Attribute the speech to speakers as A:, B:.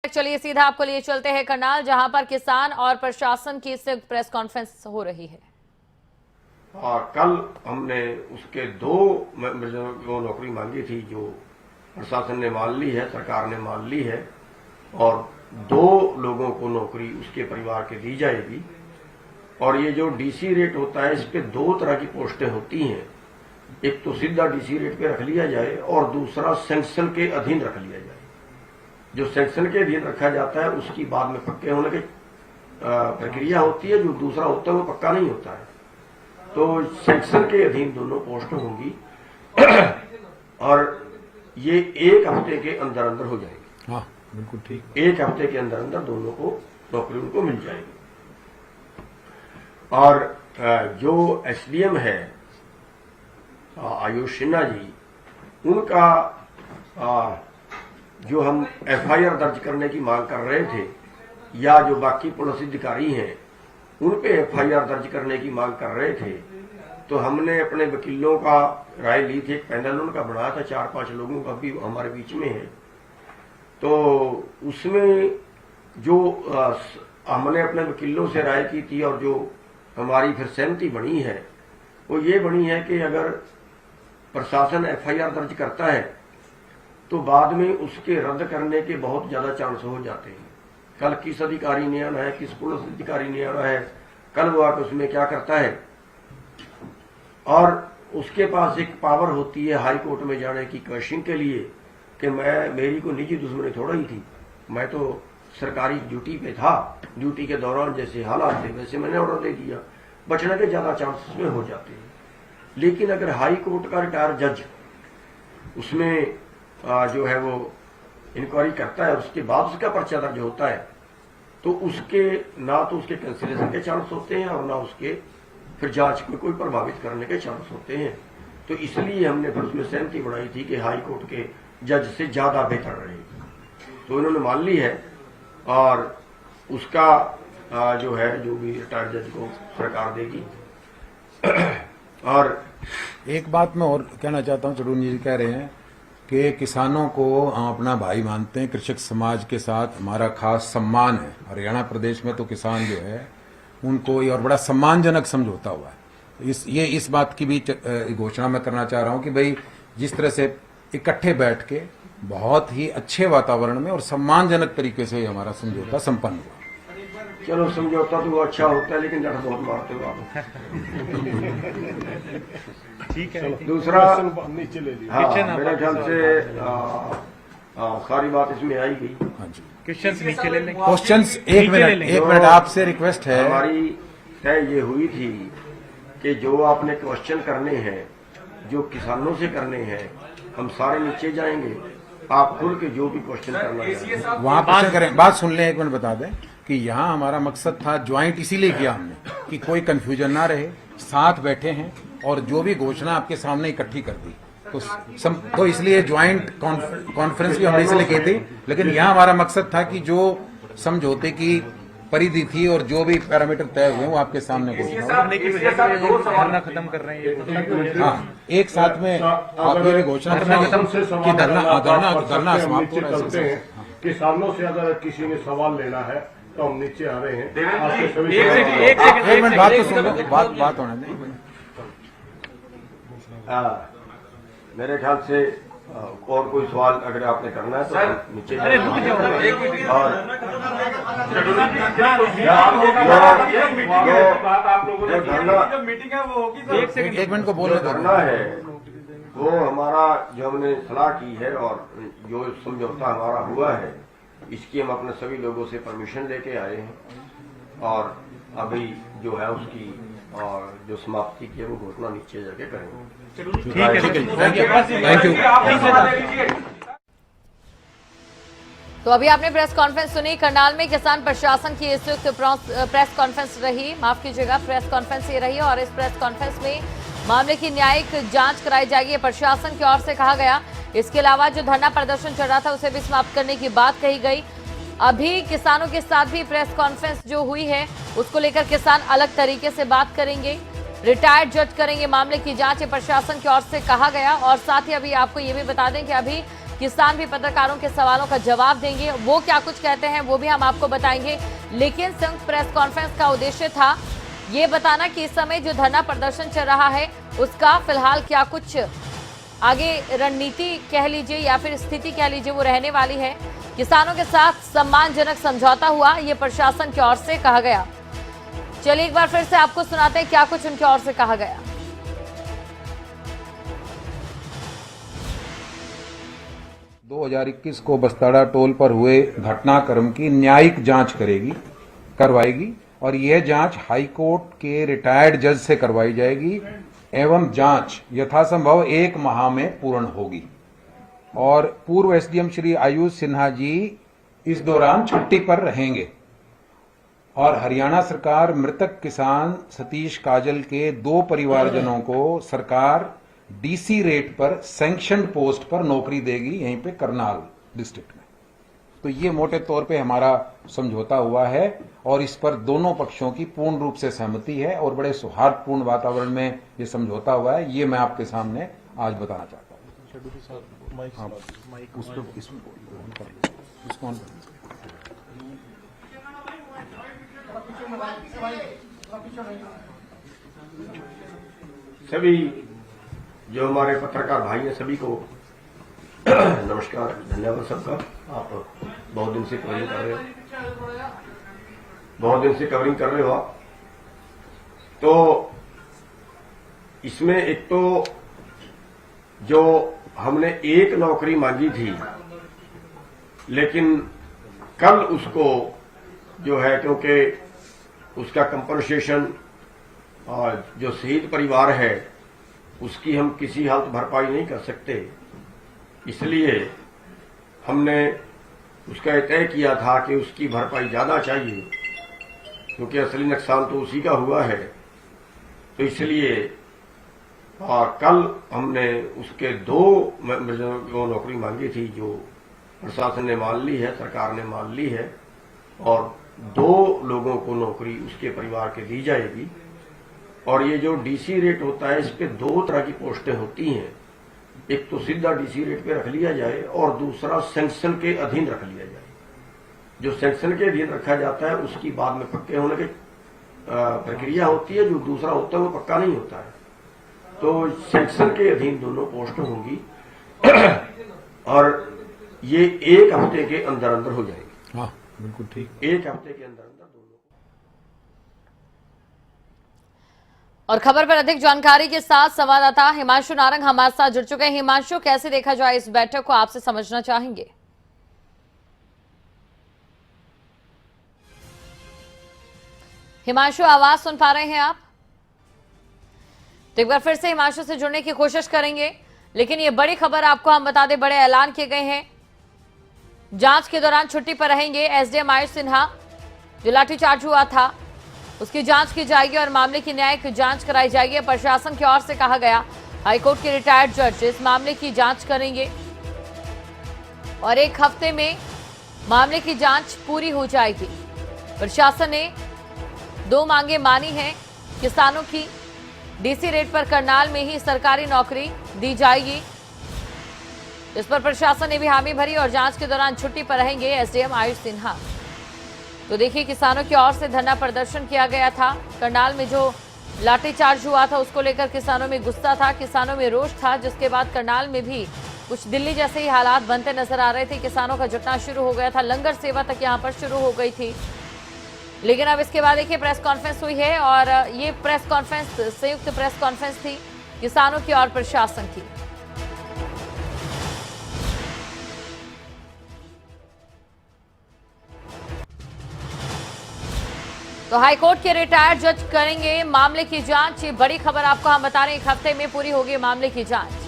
A: चलिए सीधा आपको लिए चलते हैं करनाल, जहां पर किसान और प्रशासन की संयुक्त प्रेस कॉन्फ्रेंस हो रही है।
B: कल हमने उसके दो जो नौकरी मांगी थी, जो प्रशासन ने मान ली है, सरकार ने मान ली है, और 2 लोगों को नौकरी उसके परिवार के दी जाएगी। और ये जो डीसी रेट होता है, इस पे 2 तरह की पोस्टें होती हैं। एक तो सीधा डीसी रेट पे रख लिया जाए और दूसरा सैंक्शन के अधीन रख लिया जाए। जो सैंक्शन के अधीन रखा जाता है उसकी बाद में पक्के होने की प्रक्रिया होती है, जो दूसरा होता है वो पक्का नहीं होता है। तो सैंक्शन के अधीन दोनों पोस्ट होंगी और ये 1 हफ्ते के अंदर अंदर हो जाएगी।
C: हाँ, बिल्कुल ठीक।
B: 1 हफ्ते के अंदर अंदर दोनों को नौकरी उनको मिल जाएगी। और जो एसडीएम है आयुष सिन्हा जी, उनका जो हम एफआईआर दर्ज करने की मांग कर रहे थे, या जो बाकी पुलिस अधिकारी हैं उन पे एफआईआर दर्ज करने की मांग कर रहे थे, तो हमने अपने वकीलों का राय ली थी। एक पैनल उनका बनाया था 4-5 लोगों का, भी हमारे बीच में है। तो उसमें जो हमने अपने वकीलों से राय की थी और जो हमारी फिर सहमति बनी है, वो ये बनी है कि अगर प्रशासन एफआईआर दर्ज करता है तो बाद में उसके रद्द करने के बहुत ज्यादा चांस हो जाते हैं। कल किस अधिकारी ने आना है, किस पुलिस अधिकारी ने आना है, कल वो आकर उसमें क्या करता है, और उसके पास एक पावर होती है हाई कोर्ट में जाने की क्वेश्चन के लिए कि मेरी कोई निजी दुश्मनी थोड़ा ही थी, मैं तो सरकारी ड्यूटी पे था, ड्यूटी के दौरान जैसे हालात थे वैसे मैंने ऑर्डर दे दिया। बचने के ज्यादा चांसेस में हो जाते हैं। लेकिन अगर हाई कोर्ट का रिटायर जज उसमें जो है वो इंक्वायरी करता है, उसके बाद उसका पर्चा दर्ज होता है, तो उसके ना तो उसके कैंसिलेशन के चांस होते हैं और ना उसके फिर जांच को कोई प्रभावित करने के चांस होते हैं। तो इसलिए हमने फिर उसमें सहमति बढ़ाई थी कि हाई कोर्ट के जज से ज्यादा बेहतर रहेगी। तो इन्होंने मान ली है और उसका जो है जो भी रिटायर्ड जज को सरकार देगी। और
C: एक बात मैं और कहना चाहता हूँ, चडून जी कह रहे हैं कि किसानों को हम अपना भाई मानते हैं, कृषक समाज के साथ हमारा खास सम्मान है। हरियाणा प्रदेश में तो किसान जो है उनको ये और बड़ा सम्मानजनक समझौता हुआ है। इस बात की भी घोषणा मैं करना चाह रहा हूँ कि भाई जिस तरह से इकट्ठे बैठ के बहुत ही अच्छे वातावरण में और सम्मानजनक तरीके से हमारा समझौता संपन्न हुआ।
B: चलो, समझौता तो वो अच्छा होता है, लेकिन डर बहुत मारते हो आप।
D: ठीक है।
B: दूसरा,
D: नीचे ले लीजिए।
B: हाँ, मेरे ख्याल से सारी बात इसमें आई गई।
C: हाँ जी,
D: क्वेश्चंस नीचे ले लेंगे।
C: क्वेश्चंस एक मिनट आपसे रिक्वेस्ट है।
B: हमारी तय ये हुई थी कि जो आपने क्वेश्चन करने हैं, जो किसानों से करने हैं, हम सारे नीचे जाएंगे। आप खुल के जो भी क्वेश्चन करना चाहें
C: वहां पर करें। बात सुन लें, एक मिनट बता दें कि यहाँ हमारा मकसद था, ज्वाइंट इसीलिए किया हमने कि कोई कंफ्यूजन ना रहे, साथ बैठे हैं और जो भी घोषणा आपके सामने इकट्ठी कर दी, तो इसलिए ज्वाइंट कॉन्फ्रेंस भी हमने इसलिए की थी। लेकिन यहाँ हमारा मकसद था कि जो समझौते की परिधि थी और जो भी पैरामीटर तय हुए वो आपके सामने
D: धरना खत्म कर रहे हैं।
C: हाँ, एक साथ में आप ये भी घोषणा करना कि धरना समाप्त हो रहा है।
D: किसानों से अगर किसी ने सवाल लेना है तो हम नीचे आ रहे हैं।
C: एक मिनट बात तो सुन लो, बात होने दें।
B: मेरे ख्याल से और कोई सवाल अगर आपने करना है तो नीचे और
D: मीटिंग है वो होगी।
C: एक मिनट को बोलने
B: करना है वो हमारा जो हमने सलाह की है और जो समझौता हमारा हुआ है, इसकी हम अपने सभी लोगों से परमिशन लेके आए हैं और अभी जो है उसकी और जो समाप्ति की है वो घोषणा नीचे जाके करेंगे।
C: ठीक है, थैंक यू।
A: तो अभी आपने प्रेस कॉन्फ्रेंस सुनी। करनाल में किसान प्रशासन की संयुक्त प्रेस कॉन्फ्रेंस रही, माफ कीजिएगा, प्रेस कॉन्फ्रेंस ये रही और इस प्रेस कॉन्फ्रेंस में मामले की न्यायिक जांच कराई जाएगी, प्रशासन की ओर से कहा गया। इसके अलावा जो धरना प्रदर्शन चल रहा था उसे भी समाप्त करने की बात कही गई। अभी किसानों के साथ भी प्रेस कॉन्फ्रेंस जो हुई है उसको लेकर किसान अलग तरीके से बात करेंगे, रिटायर्ड जज करेंगे मामले की जांच, प्रशासन की ओर से कहा गया। और साथ ही अभी आपको ये भी बता दें कि अभी किसान भी पत्रकारों के सवालों का जवाब देंगे। वो क्या कुछ कहते हैं वो भी हम आपको बताएंगे। लेकिन संयुक्त प्रेस कॉन्फ्रेंस का उद्देश्य था ये बताना कि इस समय जो धरना प्रदर्शन चल रहा है उसका फिलहाल क्या कुछ आगे रणनीति कह लीजिए या फिर स्थिति कह लीजिए वो रहने वाली है। किसानों के साथ सम्मानजनक समझौता हुआ, ये प्रशासन की ओर से कहा गया। चलिए एक बार फिर से आपको सुनाते हैं क्या कुछ उनकी ओर से कहा गया।
C: 2021 को बस्ताड़ा टोल पर हुए घटनाक्रम की न्यायिक जांच करवाएगी और यह जांच हाईकोर्ट के रिटायर्ड जज से करवाई जाएगी एवं जांच यथासंभव 1 माह में पूर्ण होगी। और पूर्व एसडीएम श्री आयुष सिन्हा जी इस दौरान छुट्टी पर रहेंगे और हरियाणा सरकार मृतक किसान सतीश काजल के 2 परिवारजनों को सरकार डीसी रेट पर सैंक्शनड पोस्ट पर नौकरी देगी यहीं पे करनाल डिस्ट्रिक्ट में। तो ये मोटे तौर पे हमारा समझौता हुआ है और इस पर दोनों पक्षों की पूर्ण रूप से सहमति है और बड़े सौहार्दपूर्ण वातावरण में ये समझौता हुआ है। ये मैं आपके सामने आज बताना चाहता हूँ। हाँ, इसको ऑन करें।
B: सभी जो हमारे पत्रकार भाई हैं सभी को नमस्कार, धन्यवाद सबका। आप बहुत दिन से कवरिंग कर रहे हो आप। तो इसमें एक तो जो हमने एक नौकरी मांगी थी लेकिन कल उसको जो है क्योंकि उसका कंपनसेशन जो शहीद परिवार है उसकी हम किसी हालत भरपाई नहीं कर सकते, इसलिए हमने उसका तय किया था कि उसकी भरपाई ज्यादा चाहिए क्योंकि असली नुकसान तो उसी का हुआ है। तो इसलिए कल हमने उसके 2 नौकरी मांगी थी जो प्रशासन ने मान ली है, सरकार ने मान ली है और 2 लोगों को नौकरी उसके परिवार के दी जाएगी। और ये जो डीसी रेट होता है इस पे 2 तरह की पोस्टें होती हैं, एक तो सीधा डीसी रेट पे रख लिया जाए और दूसरा सैंक्शन के अधीन रख लिया जाए। जो सैंक्शन के अधीन रखा जाता है उसकी बाद में पक्के होने की प्रक्रिया होती है, जो दूसरा होता है वो पक्का नहीं होता है। तो सैंक्शन के अधीन दोनों पोस्ट होंगी और ये 1 हफ्ते के अंदर अंदर हो जाएगी।
C: हाँ बिल्कुल ठीक,
B: 1 हफ्ते के अंदर अंदर दोनों।
A: और खबर पर अधिक जानकारी के साथ संवाददाता हिमांशु नारंग हमारे साथ जुड़ चुके हैं। हिमांशु, कैसे देखा जाए इस बैठक को, आपसे समझना चाहेंगे। हिमांशु, आवाज सुन पा रहे हैं आप? तो एक बार फिर से हिमांशु से जुड़ने की कोशिश करेंगे, लेकिन ये बड़ी खबर आपको हम बता दें, बड़े ऐलान किए गए हैं। जांच के दौरान छुट्टी पर रहेंगे एसडीएम आयुष सिन्हा। जो लाठीचार्ज हुआ था उसकी जांच की जाएगी और मामले की न्यायिक जांच कराई जाएगी। प्रशासन की ओर से कहा गया, हाईकोर्ट के रिटायर्ड जज इस मामले की जांच करेंगे और 1 हफ्ते में मामले की जांच पूरी हो जाएगी। प्रशासन ने 2 मांगे मानी हैं। किसानों की डीसी रेट पर करनाल में ही सरकारी नौकरी दी जाएगी, इस पर प्रशासन ने भी हामी भरी और जांच के दौरान छुट्टी पर रहेंगे एसडीएम आयुष सिन्हा। तो देखिए, किसानों की ओर से धरना प्रदर्शन किया गया था। करनाल में जो लाठीचार्ज हुआ था उसको लेकर किसानों में गुस्सा था, किसानों में रोष था, जिसके बाद करनाल में भी कुछ दिल्ली जैसे ही हालात बनते नजर आ रहे थे। किसानों का जुटना शुरू हो गया था, लंगर सेवा तक यहां पर शुरू हो गई थी। लेकिन अब इसके बाद देखिए प्रेस कॉन्फ्रेंस हुई है और ये प्रेस कॉन्फ्रेंस संयुक्त प्रेस कॉन्फ्रेंस थी किसानों की और प्रशासन की। तो हाईकोर्ट के रिटायर्ड जज करेंगे मामले की जांच। ये बड़ी खबर आपको हम बता रहे हैं, 1 हफ्ते में पूरी होगी मामले की जांच।